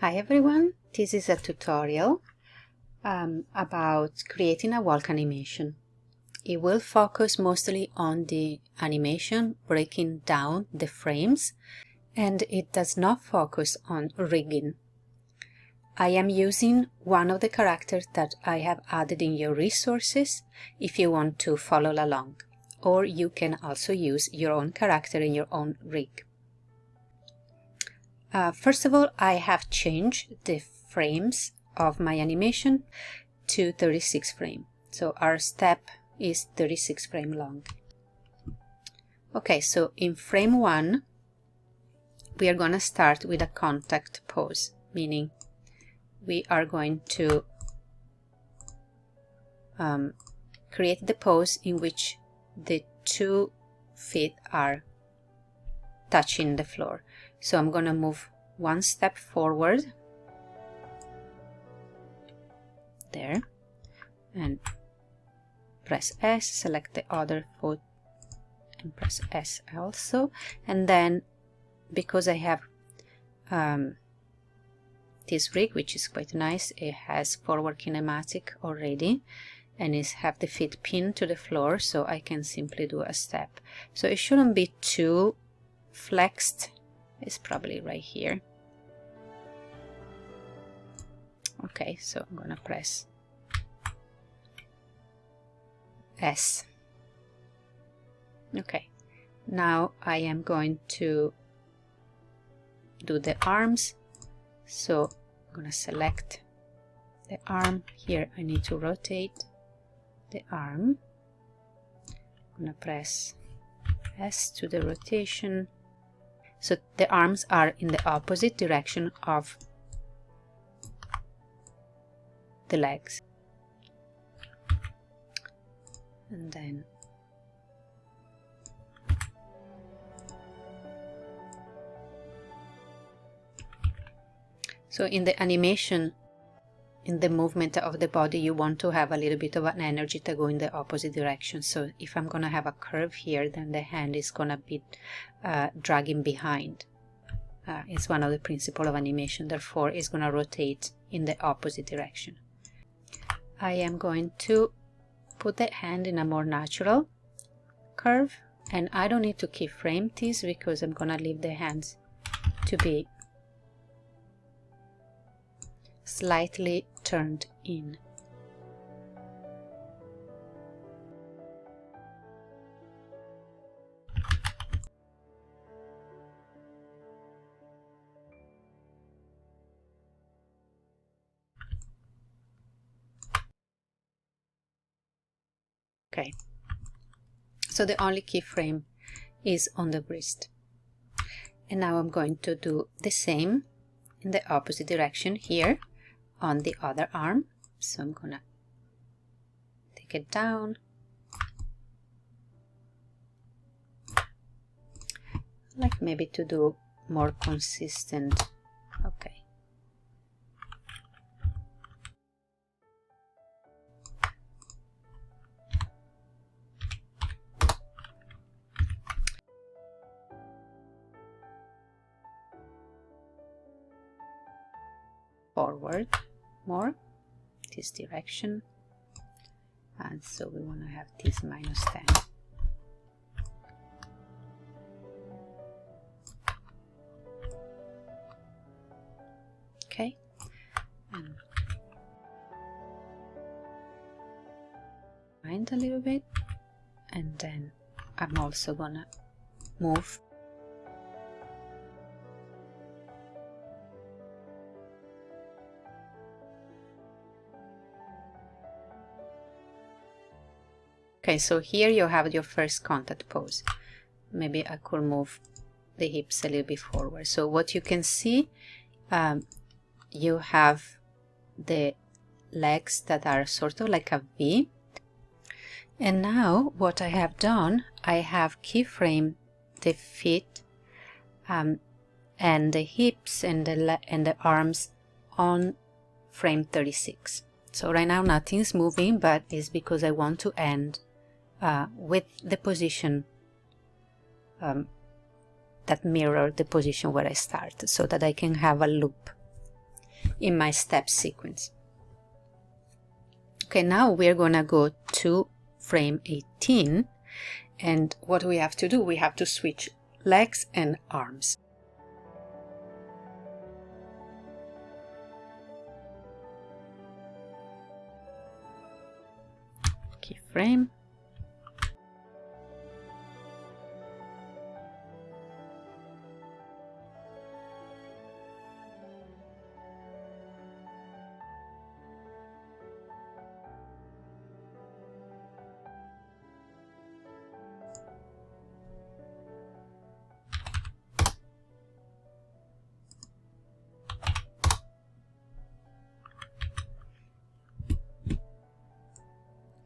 Hi everyone, this is a tutorial about creating a walk animation. It will focus mostly on the animation, breaking down the frames, and it does not focus on rigging. I am using one of the characters that I have added in your resources if you want to follow along, or you can also use your own character in your own rig. First of all, I have changed the frames of my animation to 36 frame. So our step is 36 frame long. Okay, so in frame 1, we are going to start with a contact pose, meaning we are going to create the pose in which the 2 feet are touching the floor. So I'm going to move 1 step forward, there, and press S, select the other foot and press S also, and then because I have this rig, which is quite nice, it has forward kinematic already and is have the feet pinned to the floor, so I can simply do a step. So it shouldn't be too flexed. It's probably right here. Okay, so I'm gonna press S. Okay, now I am going to do the arms. So I'm gonna select the arm. Here I need to rotate the arm. I'm gonna press S to the rotation. So the arms are in the opposite direction of the legs. And then so in the animation, in the movement of the body, you want to have a little bit of an energy to go in the opposite direction. So if I'm going to have a curve here, then the hand is going to be dragging behind. It's one of the principles of animation, therefore it's going to rotate in the opposite direction. I am going to put the hand in a more natural curve, and I don't need to keyframe this because I'm going to leave the hands to be slightly turned in. Okay, so the only keyframe is on the wrist. And now I'm going to do the same in the opposite direction here on the other arm. So I'm gonna take it down. Like maybe to do more consistent. Okay. Forward more, this direction, and so we want to have this -10. Okay, and wind a little bit, and then I'm also gonna move Okay, so here you have your first contact pose. Maybe I could move the hips a little bit forward. So what you can see, you have the legs that are sort of like a V. And now what I have done, I have keyframed the feet and the hips and the arms on frame 36. So right now nothing's moving, but it's because I want to end with the position that mirror the position where I start, so that I can have a loop in my step sequence. Okay, now we're gonna go to frame 18, and what we have to do, we have to switch legs and arms. Keyframe.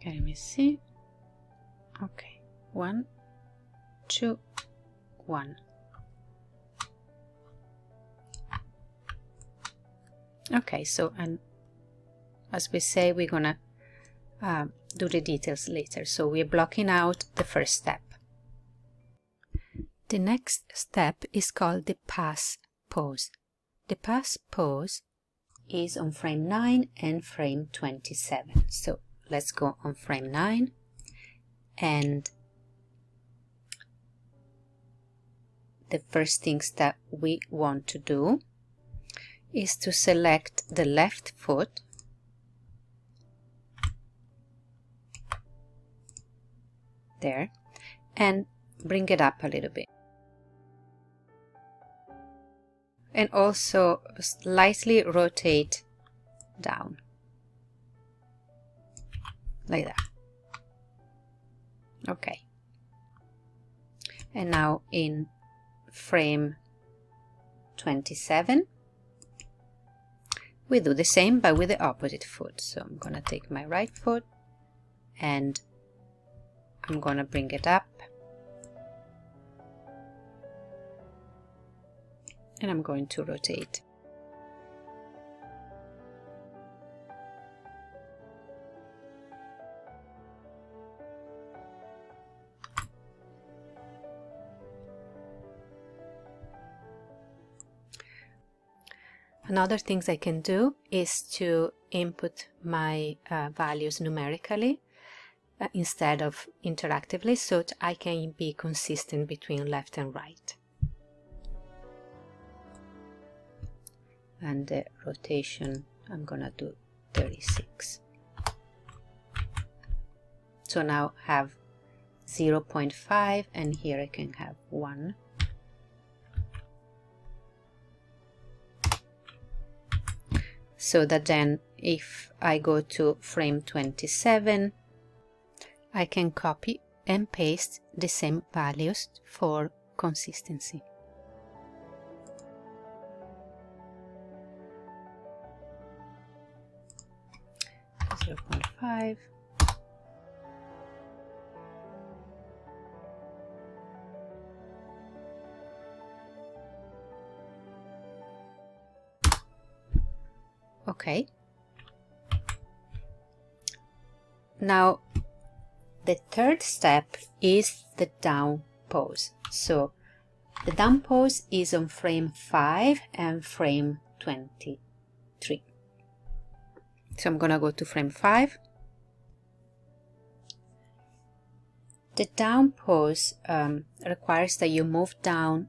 Okay, let me see. Okay, 1, 2, 1. Okay, so, and as we say, we're gonna do the details later. So we're blocking out the first step. The next step is called the pass pose. The pass pose is on frame 9 and frame 27. So let's go on frame 9, and the first things that we want to do is to select the left foot there and bring it up a little bit, and also slightly rotate down like that. Okay, and now in frame 27 we do the same but with the opposite foot. So I'm gonna take my right foot and I'm gonna bring it up, and I'm going to rotate. Another things I can do is to input my values numerically instead of interactively, so that I can be consistent between left and right. And the rotation, I'm gonna do 36. So now have 0.5, and here I can have 1. So that then if I go to frame 27, I can copy and paste the same values for consistency. So 0.5. Okay. Now the third step is the down pose. So the down pose is on frame 5 and frame 23. So I'm gonna go to frame 5. The down pose requires that you move down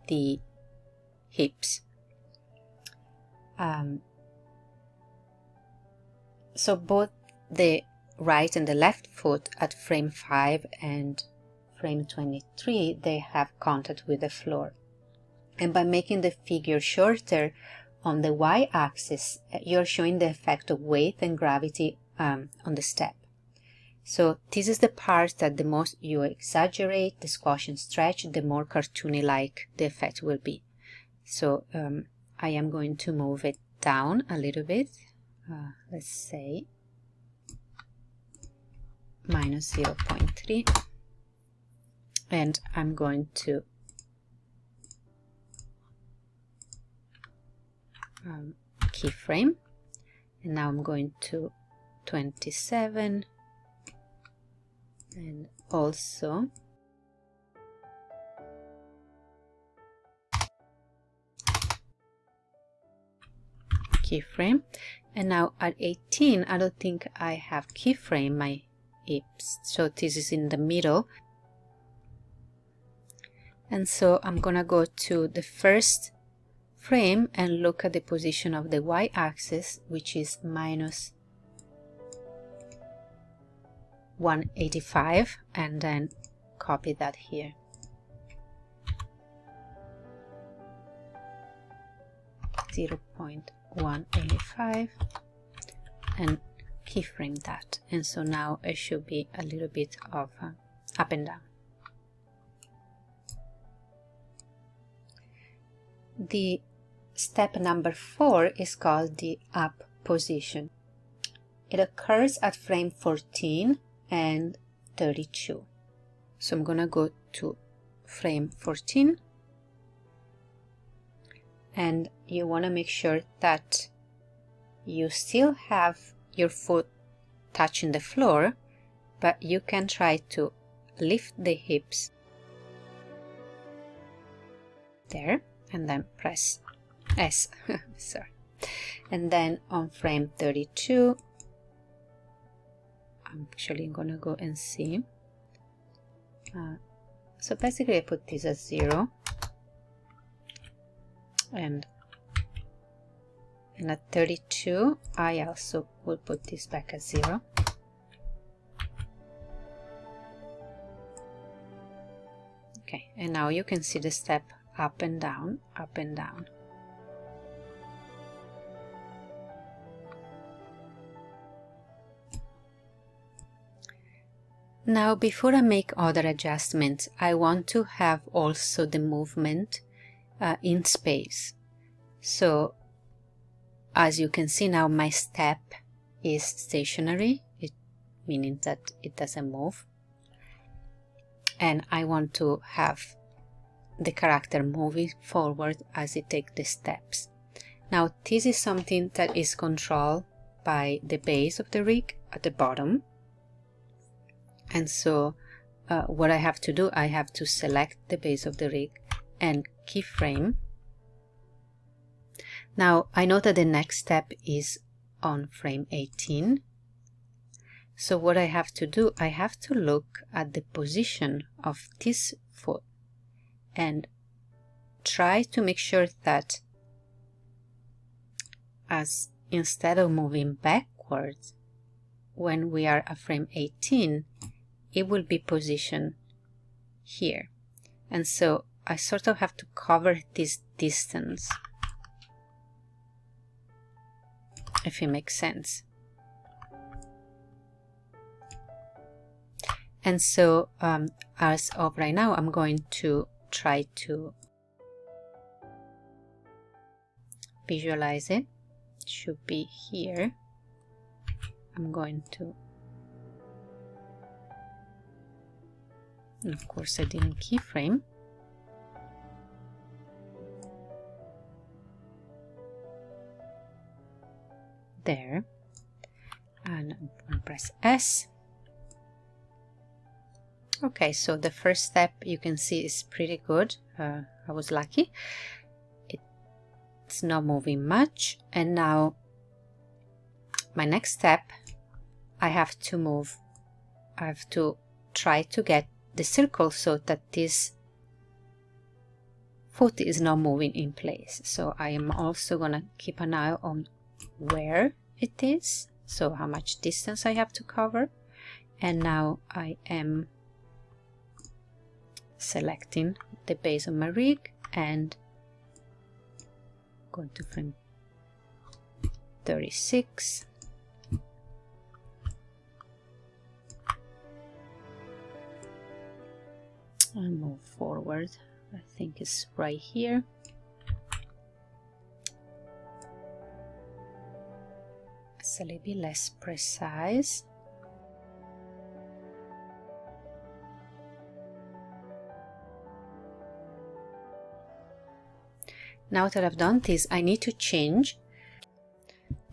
the hips. So both the right and the left foot at frame 5 and frame 23, they have contact with the floor. And by making the figure shorter on the y-axis, you're showing the effect of weight and gravity on the step. So this is the part that the most you exaggerate, the squash and stretch, the more cartoony-like the effect will be. So I am going to move it down a little bit. Let's say minus 0.3, and I'm going to keyframe, and now I'm going to 27, and also keyframe. And now at 18, I don't think I have keyframe my hips, so this is in the middle. And so I'm gonna go to the first frame and look at the position of the y-axis, which is minus 185, and then copy that here. .185 and keyframe that, and so now it should be a little bit of up and down. The step number 4 is called the up position. It occurs at frame 14 and 32. So I'm gonna go to frame 14, and you want to make sure that you still have your foot touching the floor, but you can try to lift the hips there and then press S. Sorry. And then on frame 32, I'm actually going to go and see. So basically I put this as 0. And at 32 I also will put this back at 0. Okay, and now you can see the step up and down, up and down. Now before I make other adjustments, I want to have also the movement in space. So as you can see now, my step is stationary, meaning that it doesn't move, and I want to have the character moving forward as it takes the steps. Now this is something that is controlled by the base of the rig at the bottom, and so what I have to do, I have to select the base of the rig and keyframe. Now I know that the next step is on frame 18. So what I have to do, I have to look at the position of this foot and try to make sure that as instead of moving backwards, when we are at frame 18, it will be positioned here. And so I sort of have to cover this distance, if it makes sense. And so as of right now, I'm going to try to visualize it. It should be here. I'm going to, and of course I didn't keyframe. There, and I'm going to press S. Okay, so the first step you can see is pretty good. I was lucky. It's not moving much. And now my next step, I have to move. I have to try to get the circle so that this foot is not moving in place. So I am also going to keep an eye on where it is, so how much distance I have to cover. And now I am selecting the base of my rig and going to frame 36. And move forward. I think it's right here. It's a little bit less precise. Now that I've done this, I need to change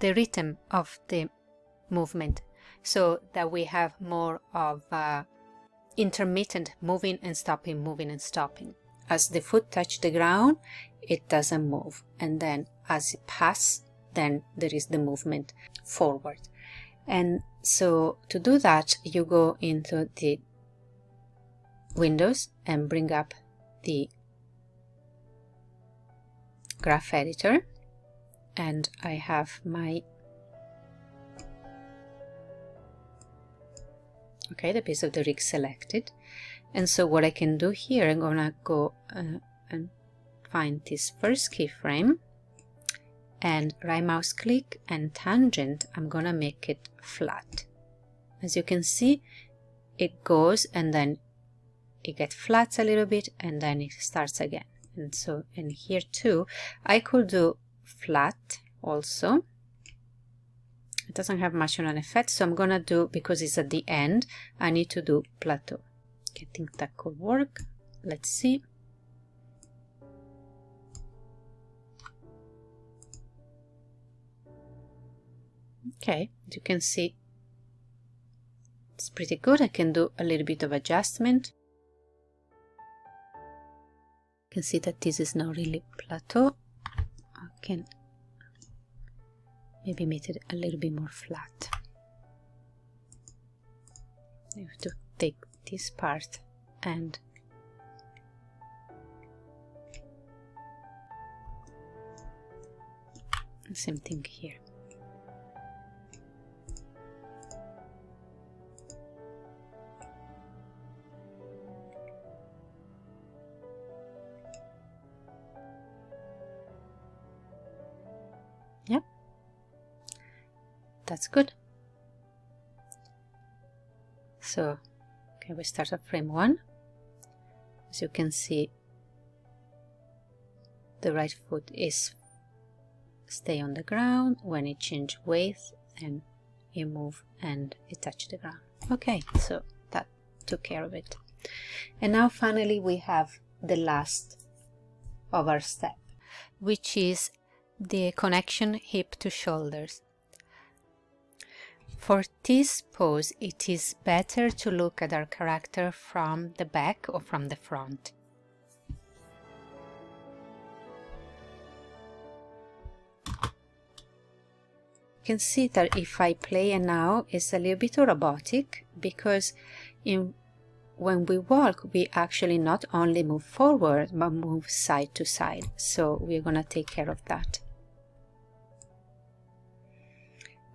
the rhythm of the movement so that we have more of intermittent moving and stopping, moving and stopping. As the foot touches the ground, it doesn't move, and then as it passes then there is the movement forward. And so to do that, you go into the Windows and bring up the graph editor, and I have my the base of the rig selected. And so what I can do here, I'm gonna go and find this first keyframe, and right mouse click and tangent, I'm gonna make it flat. As you can see, it goes and then it gets flat a little bit and then it starts again. And so, and here too, I could do flat also. It doesn't have much of an effect, so I'm gonna do, because it's at the end, I need to do plateau. I think that could work. Let's see. Okay, as you can see, it's pretty good. I can do a little bit of adjustment. You can see that this is now really plateau. I can maybe make it a little bit more flat. I have to take this part and same thing here. Yep, that's good. So, okay, we start at frame 1. As you can see, the right foot is stay on the ground. When it change weight, and you move and it touch the ground. Okay, so that took care of it. And now finally we have the last of our step, which is the connection hip to shoulders. For this pose, it is better to look at our character from the back or from the front. You can see that if I play it now, it's a little bit robotic, because when we walk, we actually not only move forward, but move side to side. So we're going to take care of that.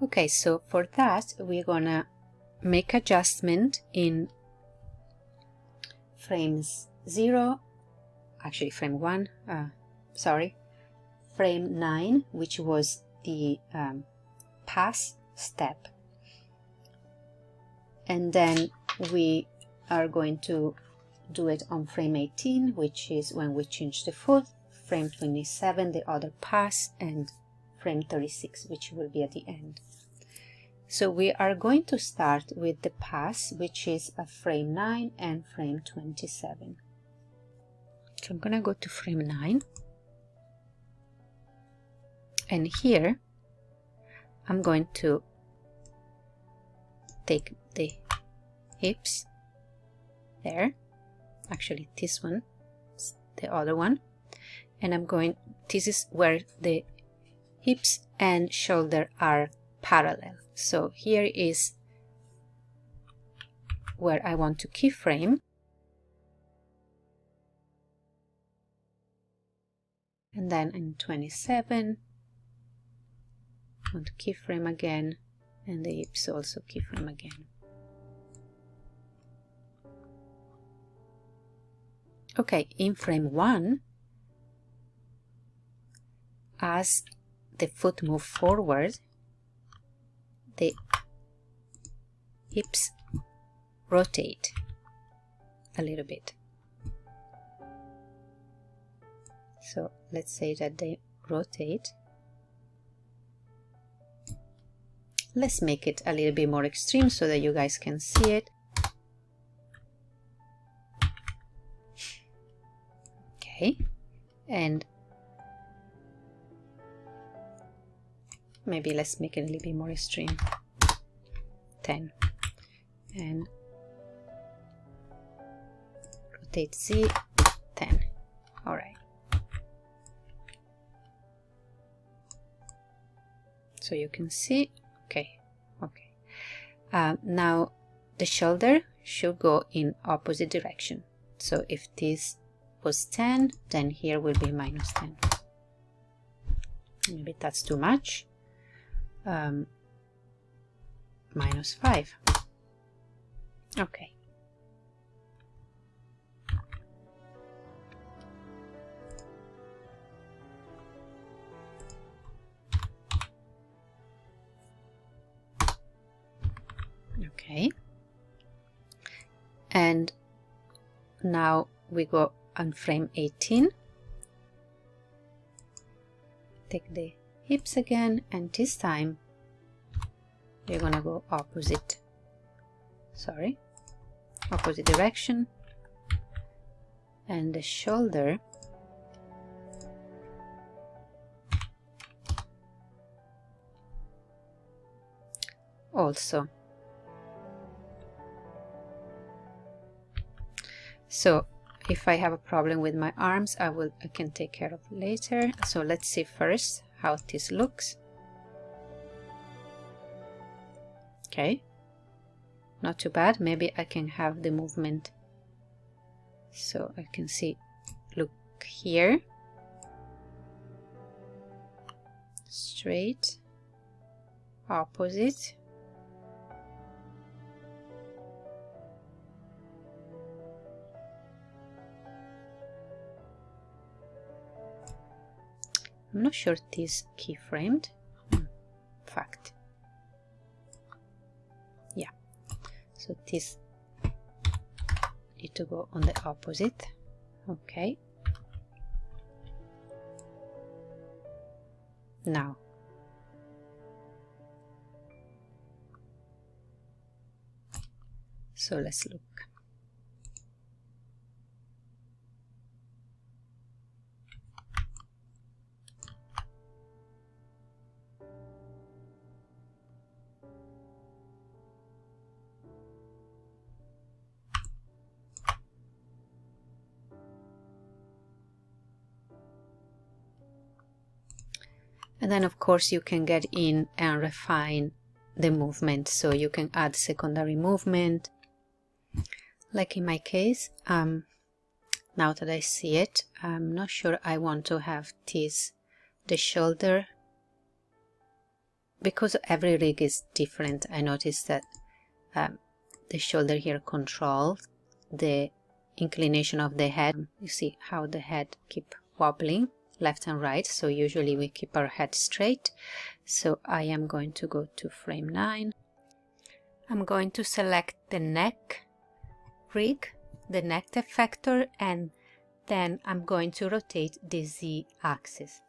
Okay, so for that, we're going to make adjustment in frames 0, actually frame 1, frame 9, which was the pass step. And then we are going to do it on frame 18, which is when we change the foot, frame 27, the other pass, and frame 36, which will be at the end. So we are going to start with the pass, which is a frame 9 and frame 27. So I'm going to go to frame 9. And here I'm going to take the hips there, actually this one, the other one, and I'm going, this is where the hips and shoulder are parallel. So here is where I want to keyframe, and then in 27 I want to keyframe again, and the hips also keyframe again. Okay, in frame 1, as the foot moves forward, the hips rotate a little bit. So let's say that they rotate. Let's make it a little bit more extreme so that you guys can see it. Okay, and maybe let's make it a little bit more extreme. 10. And rotate Z, 10. All right. So you can see, okay. Now the shoulder should go in opposite direction. So if this was 10, then here will be -10. Maybe that's too much. -5. Okay. Okay. And now we go on frame 18. Take the hips again, and this time we're gonna go opposite direction, and the shoulder also. So if I have a problem with my arms, I can take care of later. So let's see first how this looks. Okay, not too bad. Maybe I can have the movement so I can see. Look here, straight, opposite, I'm not sure this keyframed. Fact. Yeah. So this need to go on the opposite. Okay. Now. So let's look. And then of course you can get in and refine the movement, so you can add secondary movement. Like in my case, now that I see it, I'm not sure I want to have the shoulder, because every rig is different. I noticed that the shoulder here controls the inclination of the head. You see how the head keep wobbling left and right, so usually we keep our head straight. So I am going to go to frame 9. I'm going to select the neck rig, the neck effector, and then I'm going to rotate the Z axis.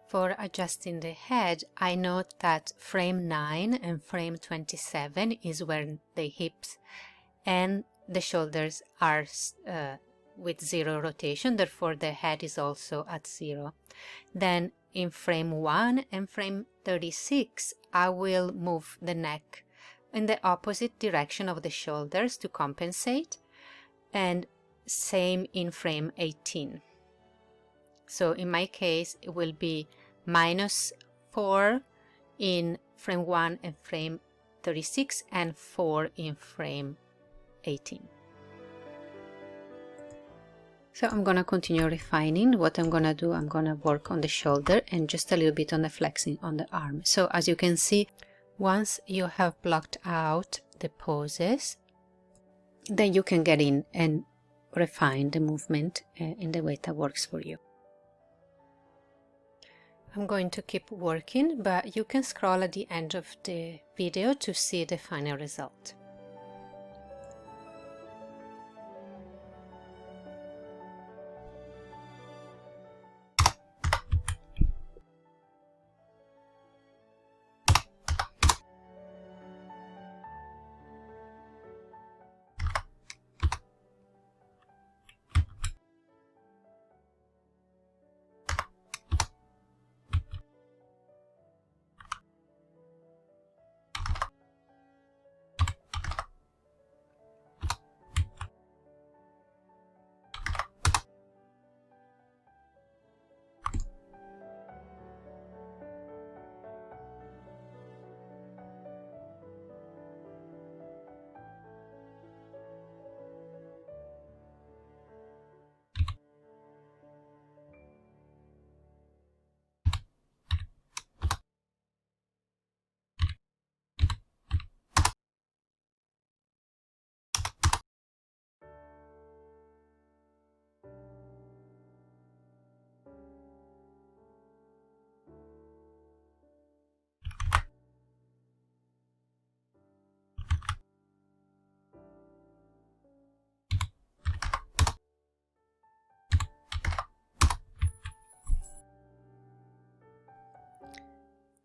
For adjusting the head, I note that frame 9 and frame 27 is where the hips and the shoulders are with 0 rotation, therefore the head is also at 0. Then in frame 1 and frame 36, I will move the neck in the opposite direction of the shoulders to compensate, and same in frame 18. So in my case it will be -4 in frame 1 and frame 36 and 4 in frame 18. So I'm gonna continue refining. What I'm gonna do, I'm gonna work on the shoulder and just a little bit on the flexing on the arm. So as you can see, once you have blocked out the poses, then you can get in and refine the movement in the way that works for you. I'm going to keep working, but you can scroll at the end of the video to see the final result.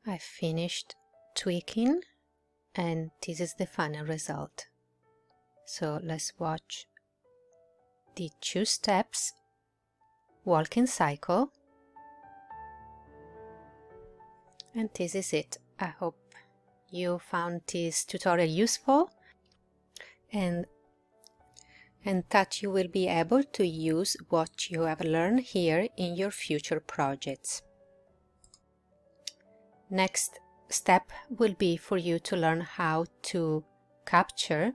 I finished tweaking and this is the final result. So let's watch the 2 steps walking cycle, and this is it. I hope you found this tutorial useful and that you will be able to use what you have learned here in your future projects. Next step will be for you to learn how to capture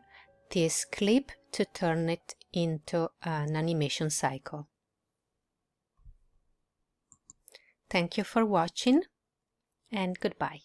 this clip to turn it into an animation cycle. Thank you for watching and goodbye.